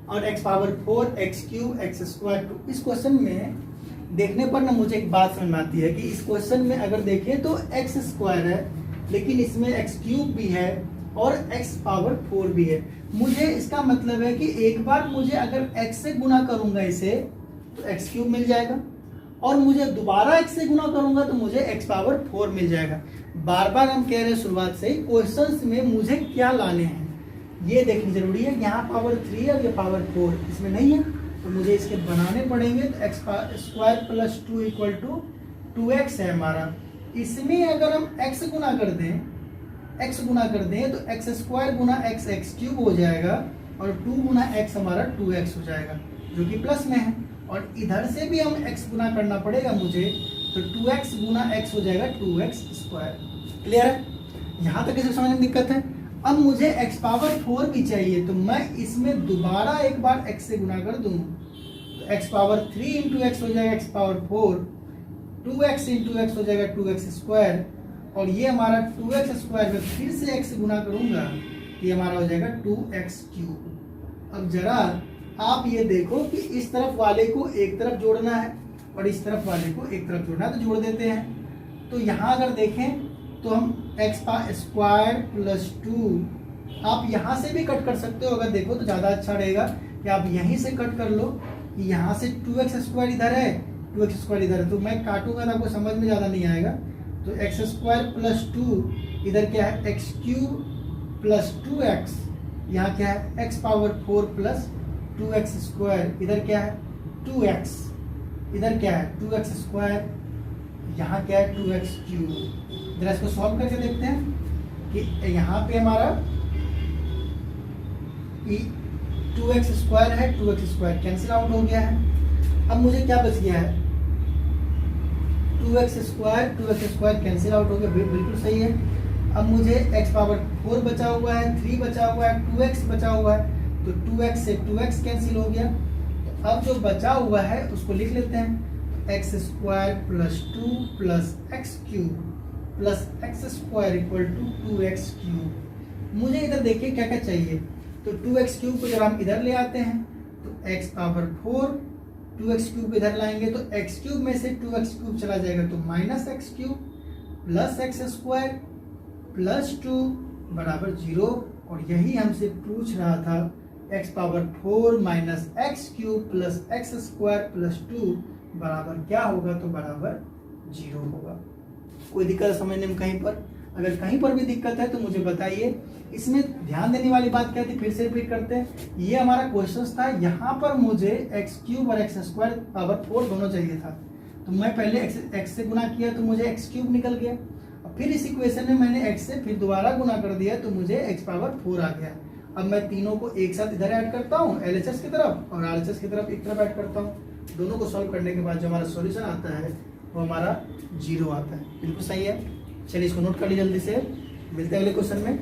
और x power 4 x cube x square 2। इस क्वेश्चन में देखने पर ना मुझे एक बात समझ में आती है कि इस क्वेश्चन में अगर देखें तो x स्क्वायर है, लेकिन इसमें x क्यूब भी है और x पावर 4 भी है। मुझे इसका मतलब है कि एक बार मुझे अगर x से गुना करूंगा इसे तो x क्यूब मिल जाएगा, और मुझे दोबारा x से गुना करूंगा तो मुझे x पावर 4 मिल जाएगा। बार बार हम कह रहे हैं शुरुआत से ही, क्वेश्चंस में मुझे क्या लाने हैं ये देखनी जरूरी है। यहाँ पावर 3 है और ये पावर 4 इसमें नहीं है, तो मुझे इसके बनाने पड़ेंगे। तो x square plus 2 equal to 2x है हमारा। इसमें अगर हम x गुना कर दें तो एक्स स्क्वायर गुना x क्यूब हो जाएगा, और 2 गुना x हमारा 2x हो जाएगा जो कि प्लस में है, और इधर से भी हम x गुना करना पड़ेगा मुझे, तो 2x गुना x हो जाएगा 2x स्क्वायर। क्लियर है? यहाँ तक इसे समझने में दिक्कत है। अब मुझे x पावर 4 भी चाहिए, तो मैं इसमें दोबारा एक बार x से गुना कर दूं तो x पावर 3 इंटू एक्स हो जाएगा x power 4, 2x into x हो जाएगा 2x स्क्वायर, और ये हमारा 2x स्क्वायर में फिर से x से गुना करूंगा, ये हमारा हो जाएगा 2x क्यूब। अब जरा आप ये देखो कि इस तरफ वाले को एक तरफ जोड़ना है और इस तरफ वाले को एक तरफ जोड़ना है, तो जोड़ देते हैं। तो यहाँ अगर देखें तो हम x स्क्वायर प्लस 2, आप यहाँ से भी कट कर सकते हो। अगर देखो तो ज़्यादा अच्छा रहेगा कि आप यहीं से कट कर लो कि यहाँ से 2x स्क्वायर इधर है, 2x स्क्वायर इधर है, तो मैं काटूंगा तो आपको समझ में ज़्यादा नहीं आएगा। तो x स्क्वायर प्लस 2 इधर क्या है x क्यूब प्लस 2x, यहाँ क्या है x power 4 plus 2x square, इधर क्या है 2x, इधर क्या है 2x², यहाँ क्या है 2x³। जरा इसको सॉल्व करके देखते हैं कि यहाँ पे हमारा 2x² है, 2x² कैंसिल आउट हो गया है। अब मुझे क्या बच गया है 2x² कैंसिल आउट हो गया, बिल्कुल सही है। अब मुझे x⁴ बचा हुआ है, 3 बचा हुआ है, 2x बचा हुआ है, तो 2x से 2x कैंसिल हो गया। तो अब जो बचा हुआ है उसको लिख लेते हैं, x² + 2 + x³ + x² = 2x³। मुझे इधर देखिए क्या क्या चाहिए, तो 2x³ को जब हम इधर ले आते हैं तो x⁴, 2x³ इधर लाएंगे तो x³ में से 2x³ चला जाएगा तो -x³ + x² + 2 = 0। और यही हमसे पूछ रहा था x⁴ - x³ + x² + 2 बराबर क्या होगा, तो बराबर 0 होगा। कोई दिक्कत समझने में कहीं पर? अगर कहीं पर भी दिक्कत है तो मुझे बताइए। इसमें ध्यान देने वाली बात क्या थी, फिर से रिपीट करते हैं। ये हमारा क्वेश्चन था, यहाँ पर मुझे x³ और x² दोनों चाहिए था, तो मैं पहले x से गुना किया तो मुझे x³ निकल गया। और फिर इस इक्वेशन में मैंने x से फिर दोबारा गुना कर दिया तो मुझे x⁴ आ गया। अब मैं तीनों को एक साथ इधर ऐड करता हूँ LHS की तरफ और RHS की तरफ एक तरफ ऐड करता हूँ। दोनों को सॉल्व करने के बाद जो हमारा सॉल्यूशन आता है वो हमारा 0 आता है। बिल्कुल सही है। चलिए इसको नोट कर लीजिए जल्दी से, मिलते हैं अगले क्वेश्चन में।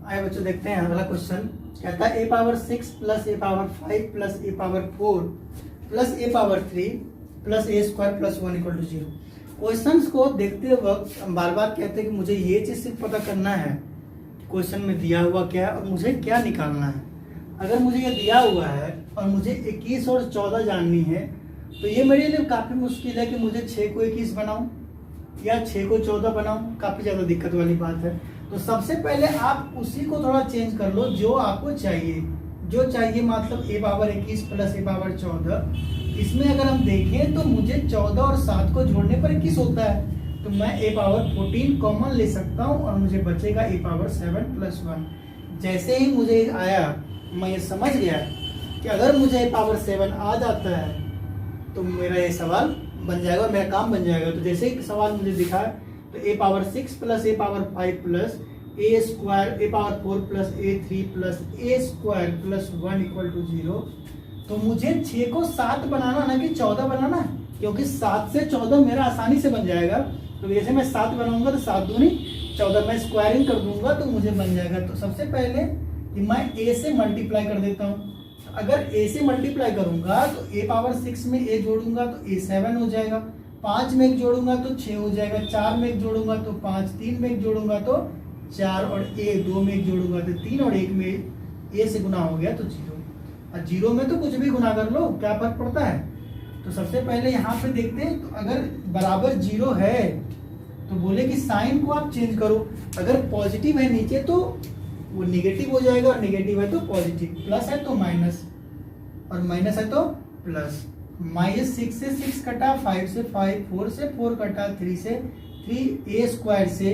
आइए बच्चों देखते हैं अगला क्वेश्चन। कहता है a⁴ 6 + a⁴ 5 + a⁴ 4 + a⁴ 3 + a² + 1 = 0। Questions को देखते वक्त हम बार बार कहते हैं कि मुझे ये चीज सिर्फ पता करना है क्वेश्चन में दिया हुआ क्या है और मुझे क्या निकालना है। अगर मुझे ये दिया हुआ है और मुझे 21 और 14 जाननी है तो ये मेरे लिए काफ़ी मुश्किल है कि मुझे 6 को 21 बनाऊं या 6 को 14 बनाऊं, काफ़ी ज़्यादा दिक्कत वाली बात है। तो सबसे पहले आप उसी को थोड़ा चेंज कर लो जो आपको चाहिए, जो चाहिए मतलब a⁴ 21 + a⁴ 14। इसमें अगर हम देखें तो मुझे 14 और 7 को जोड़ने पर 21 होता है, तो मैं a⁴ 14 कॉमन ले सकता हूँ और मुझे बचेगा a⁴ 7 + 1। जैसे ही मुझे आया मैं ये समझ गया कि अगर मुझे a⁴ 7 आ जाता है तो मेरा ये सवाल बन जाएगा और मेरा काम बन जाएगा। तो जैसे ही सवाल मुझे दिखा तो a⁴ 6 + a⁴ 5 + a² a⁴ 4 + a3 + a² + 1 = 0। तो मुझे 6 को 7 बनाना ना कि 14 बनाना, क्योंकि 7 से 14 मेरा आसानी से बन जाएगा। तो जैसे मैं 7 बनाऊंगा तो 7 दूनी 14, मैं स्क्वायरिंग कर दूंगा तो मुझे बन जाएगा। तो सबसे पहले कि मैं a से मल्टीप्लाई कर देता हूँ। अगर a से मल्टीप्लाई करूंगा तो a⁴ 6 में a जोड़ूंगा तो a 7 हो जाएगा, 5 में 1 जोड़ूंगा तो 6 हो जाएगा, 4 में 1 जोड़ूंगा तो 5, 3 में 1 जोड़ूंगा तो 4 और a 2 में 1 जोड़ूंगा तो 3 और 1 में a से गुना हो गया तो 0। और 0 में तो कुछ भी गुना कर लो, क्या फर्क पड़ता है। तो सबसे पहले यहाँ पे देखते हैं, तो अगर बराबर 0 है तो बोले कि साइन को आप चेंज करो। अगर पॉजिटिव है नीचे तो वो निगेटिव हो जाएगा और निगेटिव है तो पॉजिटिव, प्लस है तो माइनस और माइनस है तो प्लस। -6 से 6 कटा, 5 से 5, 4 से 4 कटा, 3 से 3, a² से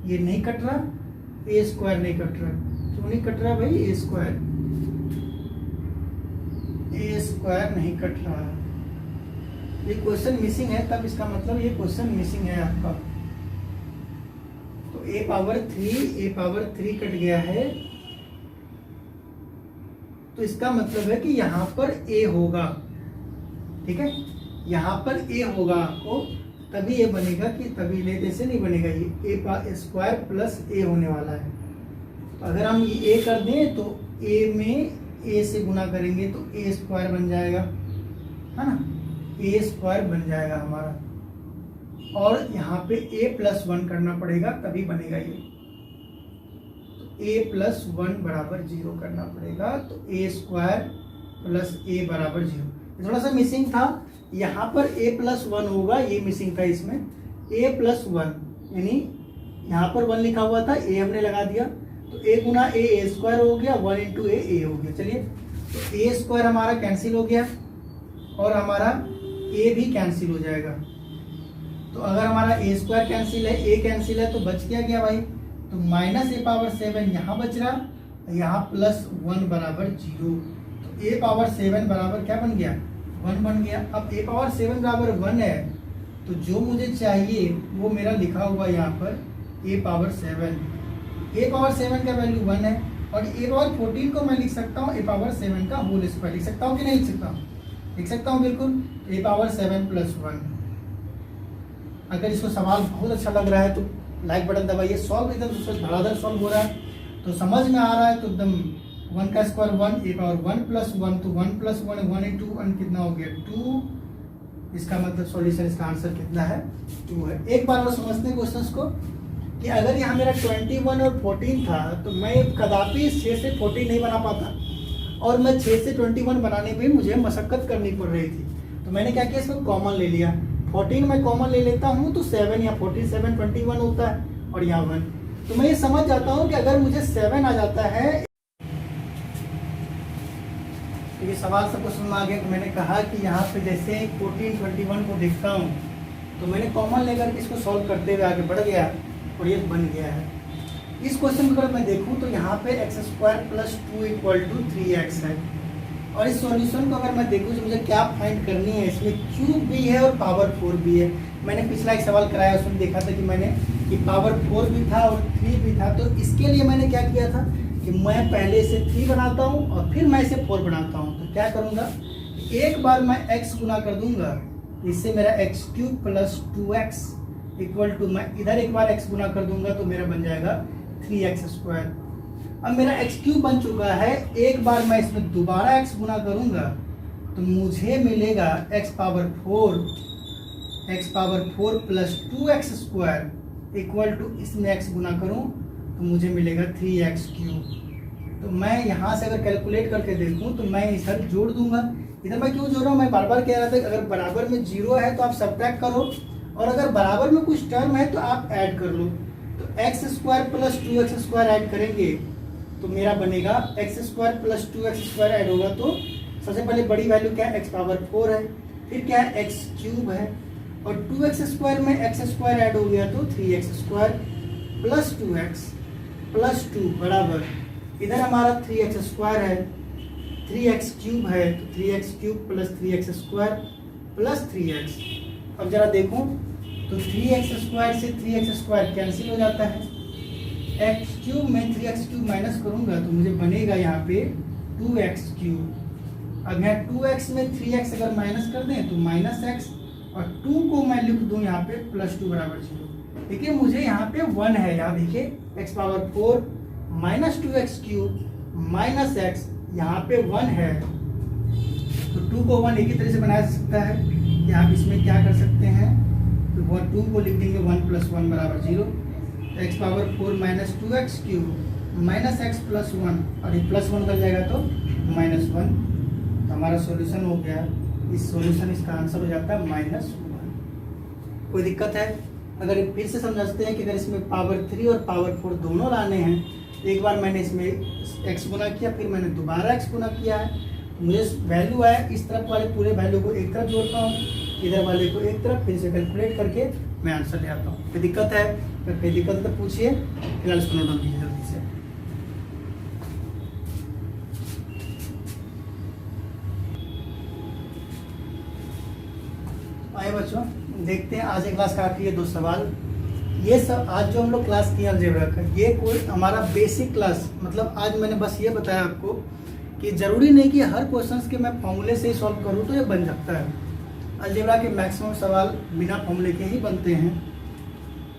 ये नहीं कट रहा, a² नहीं कट रहा। क्यों नहीं कट रहा भाई? a² नहीं कट रहा, ये क्वेश्चन मिसिंग है, तब इसका मतलब ये क्वेश्चन मिसिंग है आपका। तो a⁴ 3 कट गया है, तो इसका मतलब है कि यहाँ पर a होगा। ठीक है, यहाँ पर a होगा आपको, तभी ये बनेगा कि तभी नहीं, जैसे नहीं बनेगा, ये a² + a होने वाला है। तो अगर हम ये a कर दें तो a में a से गुना करेंगे तो a² बन जाएगा, है ना, a² बन जाएगा हमारा। और यहाँ पे a + 1 करना पड़ेगा तभी बनेगा ये, तो a + 1 = 0 करना पड़ेगा। तो a² + a = 0। थोड़ा सा मिसिंग था, यहाँ पर a + 1 होगा, ये मिसिंग था इसमें। a + 1 यानी यहाँ पर 1 लिखा हुआ था, a हमने लगा दिया, तो a गुना a² हो गया, 1 × a हो गया। चलिए, तो a² हमारा कैंसिल हो गया और हमारा a भी कैंसिल हो जाएगा। तो अगर हमारा ए स्क्वायर कैंसिल है, ए कैंसिल है, तो बच क्या भाई, तो माइनस ए पावर 7 यहाँ बच रहा, यहाँ प्लस 1 बराबर 0। तो ए पावर 7 बराबर क्या बन गया, 1 बन गया। अब ए पावर 7 बराबर 1 है, तो जो मुझे चाहिए वो मेरा लिखा हुआ यहाँ पर ए पावर 7। ए पावर 7 का वैल्यू 1 है, और ए पावर 14 को मैं लिख सकता हूँ ए पावर 7 का होल स्क्वायर। लिख सकता हूँ कि नहीं लिख सकता हूँ, लिख सकता हूँ बिल्कुल, ए पावर 7 प्लस 1। अगर इसको सवाल बहुत अच्छा लग रहा है तो लाइक बटन दबाइए। सॉल्व एकदम धड़ाधड़ सॉल्व हो रहा है, तो समझ में आ रहा है, तो एकदम 1 का स्क्वायर 1, ए पावर 1 प्लस 1, तो 1 प्लस 1 1 इंटू 1 कितना हो गया 2। इसका मतलब सॉल्यूशन, इसका आंसर कितना है 2 है। एक बार और समझते हैं क्वेश्चन को, कि अगर यहाँ मेरा 21 और 14 था, तो मैं कदापि 6 से 14 नहीं बना पाता, और मैं 6 से 21 बनाने में मुझे मशक्कत करनी पड़ रही थी। तो मैंने क्या किया, इसको कॉमन ले लिया। 14 मैं कॉमन ले लेता हूँ तो 7 या 14 7 21 होता है, और यहाँ 1। तो मैं ये समझ जाता हूँ कि अगर मुझे 7 आ जाता है, तो ये सवाल सबको समझ में आ गया कि मैंने कहा कि यहाँ पे जैसे 14 21 को देखता हूँ, तो मैंने कॉमन लेकर के इसको सॉल्व करते हुए आगे बढ़ गया, और ये बन गया है। इस क्वेश्चन को अगर मैं देखूँ तो यहाँ पे x square plus 2 equal to 3x है, और इस सॉल्यूशन को अगर मैं देखूँ तो मुझे क्या फाइंड करनी है, इसमें क्यूब भी है और पावर 4 भी है। मैंने पिछला एक सवाल कराया, उसमें देखा था कि मैंने कि पावर 4 भी था और 3 भी था। तो इसके लिए मैंने क्या किया था कि मैं पहले इसे 3 बनाता हूँ और फिर मैं इसे 4 बनाता हूँ। तो क्या करूँगा, एक बार मैं x गुना कर दूंगा, इससे मेरा x cube plus 2x equal to, मैं इधर एक बार x गुना कर दूंगा तो मेरा बन जाएगा 3x स्क्वायर। अब मेरा एक्स क्यूब बन चुका है, एक बार मैं इसमें दोबारा x गुना करूंगा तो मुझे मिलेगा x power 4 plus 2x square equal to, इसमें x गुना करूं तो मुझे मिलेगा 3x क्यूब। तो मैं यहाँ से अगर कैलकुलेट करके देखूं तो मैं इधर जोड़ दूंगा। इधर मैं क्यों जोड़ रहा हूँ, मैं बार बार कह रहा था कि अगर बराबर में 0 है तो आप सब्ट्रैक्ट करो, और अगर बराबर में कुछ टर्म है तो आप ऐड कर लो। तो x square plus 2x square add करेंगे तो मेरा बनेगा x square plus 2x square add होगा, तो सबसे पहले बड़ी वैल्यू क्या है, एक्स पावर 4 है, फिर क्या है एक्स क्यूब है, और 2x स्क्वायर में एक्स स्क्वायर ऐड हो गया तो 3x square plus 2x plus 2 बराबर, इधर हमारा 3x स्क्वायर है, 3x क्यूब है, तो 3x cube plus 3x square plus 3x। अब जरा देखो तो 3x स्क्वायर से 3x स्क्वायर कैंसिल हो जाता है, x क्यूब में 3x क्यूब माइनस करूंगा तो मुझे बनेगा यहाँ पे 2x क्यूब। अब यहाँ 2x में 3x अगर माइनस कर दें तो माइनस x, और 2 को मैं लिख दूं यहाँ पे प्लस 2 बराबर 0। देखिए मुझे यहाँ पे 1 है, यहाँ देखिए x power 4 minus 2x cube minus x, यहाँ पे 1 है, तो 2 को 1 एक ही तरह से बनाया जा सकता है कि आप इसमें क्या कर सकते हैं, तो 2 को लिख देंगे 1 प्लस 1 बराबर 0, x power 4 minus 2x cube minus x plus 1, और ये प्लस 1 कर जाएगा तो माइनस 1। तो हमारा सॉल्यूशन हो गया, इस सॉल्यूशन इसका आंसर हो जाता है -1। कोई दिक्कत है? अगर फिर से समझते हैं कि अगर इसमें पावर 3 और पावर 4 दोनों लाने हैं, एक बार मैंने इसमें x गुना किया, फिर मैंने दोबारा x गुना किया है, मुझे वैल्यू आया, इस तरफ वाले पूरे वैल्यू को एक तरफ जोड़ता हूँ, इधर वाले को एक तरफ, फिर से कैलकुलेट करके मैं आंसर ले आता हूँ। कोई दिक्कत है? अगर कोई दिक्कत है तो पूछिए, फिलहाल इसको नोट डाउन कीजिए जल्दी से। आइए बच्चों, देखते हैं आज की क्लास का आखिरी 2 सवाल। ये सब आज जो हम लोग क्लास किए अलजेब्रा का, ये कोई हमारा बेसिक क्लास, मतलब आज मैंने बस ये बताया आपको कि ज़रूरी नहीं कि हर क्वेश्चंस के मैं फॉर्मूले से ही सॉल्व करूँ तो ये बन सकता है। अलजेब्रा के मैक्सिमम सवाल बिना फॉर्मूले के ही बनते हैं।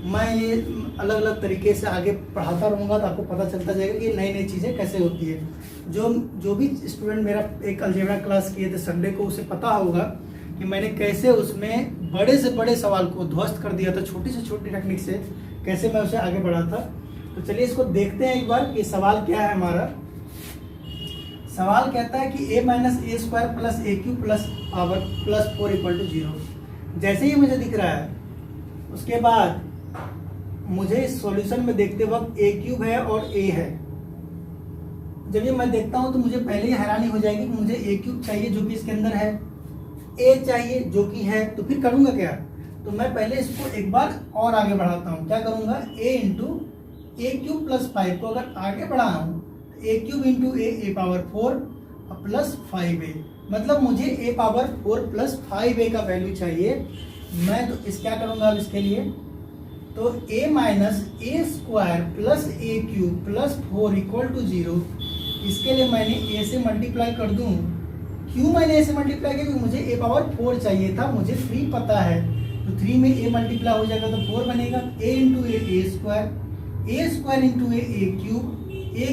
मैं ये अलग अलग तरीके से आगे पढ़ाता रहूँगा तो आपको पता चलता जाएगा कि नई नई चीज़ें कैसे होती है। जो भी स्टूडेंट मेरा एक अलजेब्रा क्लास किए थे संडे को, उसे पता होगा कि मैंने कैसे उसमें बड़े से बड़े सवाल को ध्वस्त कर दिया था, छोटी से छोटी टेक्निक से कैसे मैं उसे आगे बढ़ा था। तो चलिए इसको देखते हैं एक बार कि सवाल क्या है हमारा। सवाल कहता है कि a minus a square plus a cube plus power plus 4 equal to 0। जैसे ही मुझे दिख रहा है उसके बाद मुझे इस सॉल्यूशन में देखते वक्त ए क्यूब है और a है। जब ये मैं देखता हूं तो मुझे पहले ही हैरानी हो जाएगी कि मुझे ए क्यूब चाहिए जो कि इसके अंदर है, a चाहिए जो कि है, तो फिर करूंगा क्या, तो मैं पहले इसको एक बार और आगे बढ़ाता हूँ। क्या करूँगा, a into a cube plus 5 को अगर आगे बढ़ाना हूँ तो ए cube into a power 4 plus 5a, मतलब मुझे a पावर 4 प्लस 5a का वैल्यू चाहिए। मैं तो इस क्या करूँगा अब इसके लिए, तो a minus a square plus a cube plus 4 equal to 0। इसके लिए मैंने a से मल्टीप्लाई कर दूँ। क्यों मैंने a से मल्टीप्लाई किया, क्योंकि मुझे a पावर 4 चाहिए था, मुझे 3 पता है, तो 3 में a मल्टीप्लाई हो जाएगा तो 4 बनेगा। a into a square into a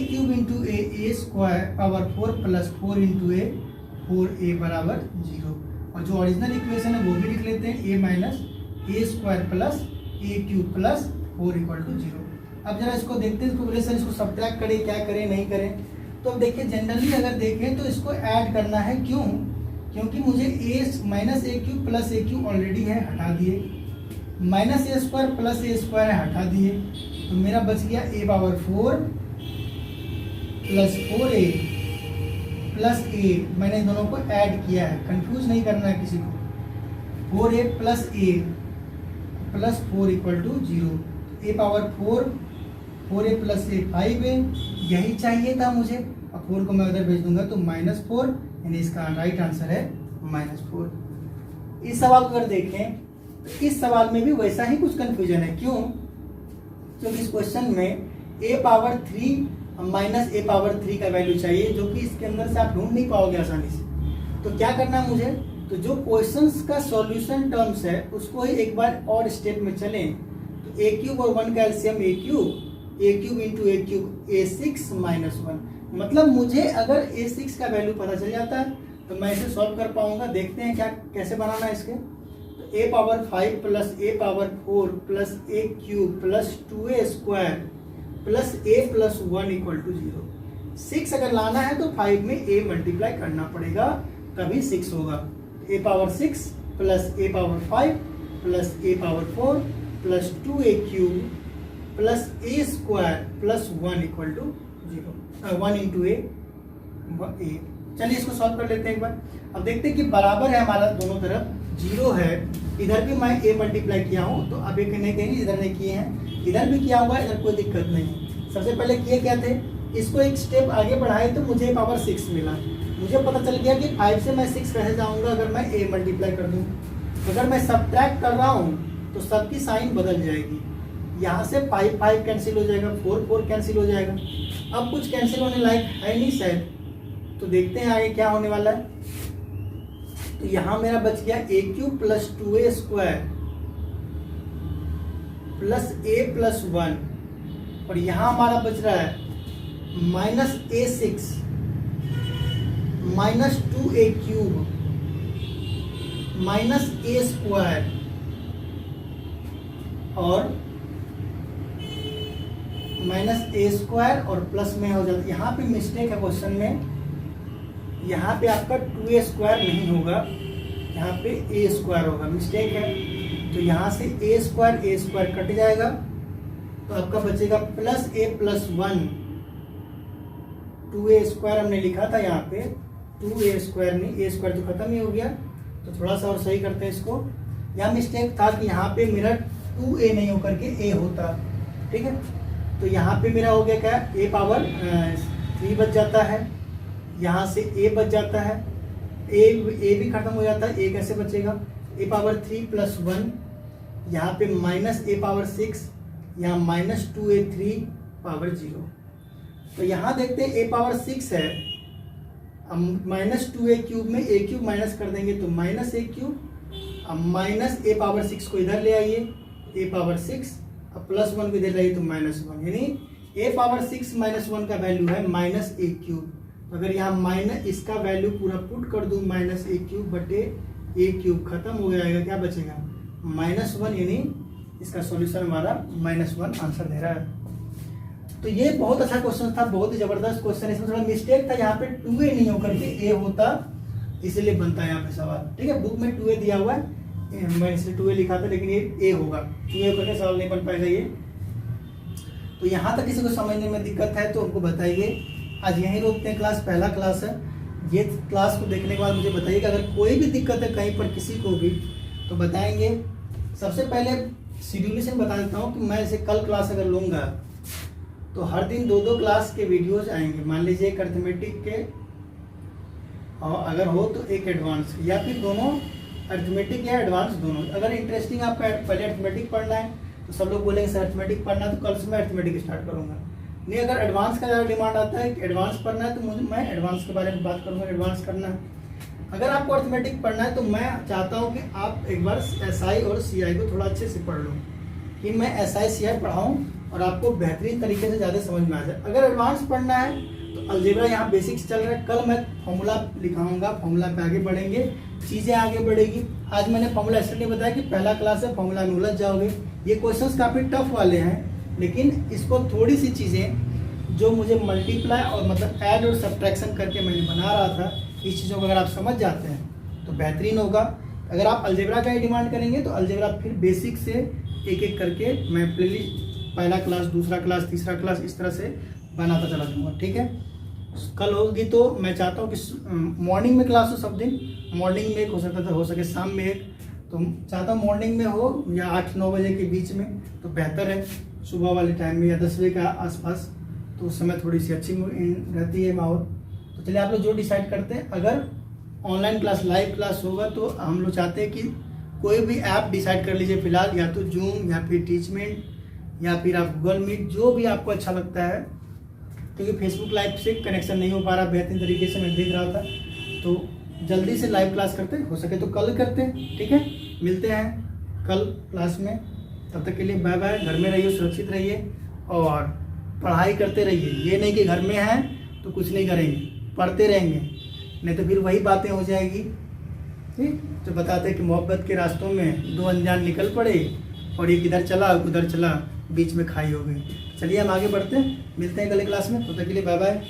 cube into a square power 4 plus 4 into A 4a बराबर 0। और जो ओरिजिनल इक्वेशन है वो भी लिख लेते हैं, a minus a square plus a cube plus 4 equal to 0। अब जरा इसको देखते हैं, इसको बोले सर इसको सब्ट्रैक्ट करें, क्या करें नहीं करें। तो अब देखिए जनरली अगर देखें तो इसको ऐड करना है। क्यों, क्योंकि मुझे a minus A cube plus a cube already है, हटा दिए। Minus a square plus a square है, हटा दिए। तो मेरा बच गया a power 4 plus 4a plus a। मैंने दोनों को ऐड किया है, कंफ्यूज नहीं करना है किसी को। 4a plus a plus 4 equal to 0। a power 4a plus a 5a, यही चाहिए था मुझे। अब 4 को मैं उधर भेज दूंगा तो -4, यानी इसका राइट आंसर है -4। इस सवाल को अगर देखें तो इस सवाल में भी वैसा ही कुछ कंफ्यूजन है। क्यों, क्योंकि इस क्वेश्चन में a power 3 minus A power 3 का वैल्यू चाहिए, जो कि इसके अंदर से आप ढूंढ नहीं पाओगे आसानी से। तो क्या करना है मुझे, तो जो क्वेश्चंस का सॉल्यूशन टर्म्स है उसको ही एक बार और स्टेप में चलें। तो ए क्यूब और 1 का LCM A cube into a cube a6 minus 1। मतलब मुझे अगर a6 का वैल्यू पता चल जाता है तो मैं इसे सॉल्व कर पाऊंगा। देखते हैं क्या कैसे बनाना है इसके। तो a power 5 plus a power 4 plus a cube plus 2a square plus a plus 1 equal to 0। 6 अगर लाना है तो 5 में a मल्टीप्लाई करना पड़ेगा, तभी 6 होगा। a power 6 plus a power 5 plus a power 4 plus 2a cube plus a square plus 1 equal to 0। 1 into a। चलिए इसको सॉल्व कर लेते हैं एक बार। अब देखते हैं कि बराबर है हमारा, दोनों तरफ 0 है। इधर भी मैं a मल्टीप्लाई किया हूँ, तो अब एक नहीं कहेंगे, इधर नहीं किए हैं, इधर भी किया हुआ, इधर कोई दिक्कत नहीं। सबसे पहले किए क्या थे, इसको एक स्टेप आगे बढ़ाए तो मुझे पावर 6 मिला। मुझे पता चल गया कि 5 से मैं 6 कैसे जाऊँगा अगर मैं a मल्टीप्लाई कर दूँ। अगर मैं सब्ट्रैक्ट कर रहा हूँ तो सबकी साइन बदल जाएगी। यहाँ से 5 कैंसिल हो जाएगा, 4 कैंसिल हो जाएगा। अब कुछ कैंसिल होने लायक है नहीं शायद, तो देखते हैं आगे क्या होने वाला है। तो यहाँ मेरा बच गया a cube plus 2a square plus a plus 1, और यहाँ हमारा बच रहा है minus a6 minus 2a cube minus a square और माइनस a स्क्वायर और प्लस में हो जाता है। यहाँ पे मिस्टेक है क्वेश्चन में, यहाँ पे आपका 2a स्क्वायर नहीं होगा, यहाँ पे a स्क्वायर होगा, मिस्टेक है। तो यहाँ से a स्क्वायर कट जाएगा, तो आपका बचेगा plus a plus 1। 2a square हमने लिखा था यहाँ पे, 2a स्क्वायर नहीं, a स्क्वायर तो खत्म ही हो गया। तो थोड़ा सा और सही करते हैं इसको। यहाँ मिस्टेक था कि यहाँ पे मेरा 2a नहीं होकर के a होता, ठीक है। तो यहाँ पे मेरा हो गया क्या, a पावर 3 बच जाता है, यहाँ से a बच जाता है, a भी खत्म हो जाता है, a कैसे बचेगा, a पावर 3 प्लस 1, यहाँ पे माइनस a पावर 6, यहाँ माइनस 2a 3 पावर 0। तो यहाँ देखते हैं a पावर 6 है, अब माइनस 2a क्यूब में a क्यूब माइनस कर देंगे तो माइनस a क्यूब। अब माइनस a पावर 6 को इधर ले आइए, a पावर 6, अब प्लस 1 को इधर ले आइए तो माइनस 1, यानी a पावर 6 माइनस 1 का वैल्यू है माइनस a क्यूब। तो अगर यहाँ माइनस इसका वैल्यू पूरा पुट कर दूँ, माइनस a क्यूब बटे a क्यूब, खत्म हो जाएगा, क्या बचेगा -1, यानी इसका सॉल्यूशन हमारा -1 आंसर दे रहा है। तो ये बहुत अच्छा क्वेश्चन था, बहुत ही जबरदस्त क्वेश्चन। इसमें थोड़ा मिस्टेक था, यहाँ पे 2a नहीं होकर के a होता, इसलिए बनता है यहाँ पे सवाल, ठीक है। बुक में 2a दिया हुआ है, मैंने इसलिए 2a लिखा था, लेकिन ये a होगा, 2a होकर के सवाल नहीं बन पाएगा ये। तो यहाँ तक किसी को समझने में दिक्कत है तो हमको बताइए। आज यहीं रोकते हैं क्लास, पहला क्लास है। ये क्लास को देखने के बाद मुझे बताइए कि अगर कोई भी दिक्कत है कहीं पर किसी को भी तो बताएंगे। सबसे पहले शेड्यूलेशन बता देता हूँ कि मैं जैसे कल क्लास अगर लूँगा तो हर दिन 2-2 क्लास के वीडियोज आएंगे। मान लीजिए एक अर्थमेटिक के और अगर हो तो एक एडवांस, या फिर दोनों अर्थमेटिक या एडवांस दोनों। अगर इंटरेस्टिंग आपका पहले अर्थमेटिक पढ़ना है तो सब लोग बोलेंगे सर अर्थमेटिक पढ़ना है, तो कल से मैं अर्थमेटिक स्टार्ट करूँगा। नहीं, अगर एडवांस का ज़्यादा डिमांड आता है कि एडवांस पढ़ना है तो मैं एडवांस के बारे में बात करूँगा, एडवांस करना है। अगर आपको अर्थमेटिक पढ़ना है तो मैं चाहता हूँ कि आप एक बार SI और CI को थोड़ा अच्छे से पढ़ लो, कि मैं SI CI पढ़ाऊँ और आपको बेहतरीन तरीके से ज़्यादा समझ में आ जाए। अगर एडवांस पढ़ना है तो अलजेब्रा यहाँ बेसिक्स चल रहा है, कल मैं फॉर्मूला लिखाऊंगा, फॉर्मूला पे आगे बढ़ेंगे, चीज़ें आगे बढ़ेगी। आज मैंने फॉर्मूला इसलिए बताया कि पहला क्लास है, फॉर्मूला में उलझ जाओगे। ये क्वेश्चंस काफ़ी टफ वाले हैं, लेकिन इसको थोड़ी सी चीज़ें जो मुझे मल्टीप्लाई और मतलब ऐड और सब्ट्रैक्शन करके मैंने बना रहा था, इस चीज़ों को अगर आप समझ जाते हैं तो बेहतरीन होगा। अगर आप अलजेब्रा का ही डिमांड करेंगे तो अलजेब्रा फिर बेसिक से एक एक करके मैं प्लेलिस्ट पहला क्लास, दूसरा क्लास, तीसरा क्लास इस तरह से बनाता चला जाऊँगा, ठीक है। कल होगी तो मैं चाहता हूँ कि मॉर्निंग में क्लास हो सब दिन, मॉर्निंग में एक हो सकता था, हो सके शाम में एक, तो चाहता हूँ मॉर्निंग में हो या 8-9 बजे के बीच में तो बेहतर है। सुबह वाले टाइम में या 10 बजे के आसपास, तो उस समय थोड़ी सी अच्छी रहती है माहौल। तो चलिए आप लोग जो डिसाइड करते हैं, अगर ऑनलाइन क्लास लाइव क्लास होगा तो हम लोग चाहते हैं कि कोई भी ऐप डिसाइड कर लीजिए फिलहाल, या तो जूम या फिर टीचमेंट या फिर आप गूगल मीट, जो भी आपको अच्छा लगता है, क्योंकि फेसबुक लाइव से कनेक्शन नहीं हो पा रहा बेहतरीन तरीके से, मैं देख रहा था। तो जल्दी से लाइव क्लास करते हैं, हो सके तो कल करते हैं, ठीक है। मिलते हैं कल क्लास में, तब तक के लिए बाय बाय। घर में रहिए, सुरक्षित रहिए और पढ़ाई करते रहिए। ये नहीं कि घर में हैं तो कुछ नहीं करेंगे, पढ़ते रहेंगे, नहीं तो फिर वही बातें हो जाएगी, ठीक। तो बताते हैं कि मोहब्बत के रास्तों में 2 अनजान निकल पड़े और एक इधर चला उधर चला, बीच में खाई हो गई। चलिए हम आगे बढ़ते हैं, मिलते हैं कल क्लास में, तब तक के लिए बाय बाय।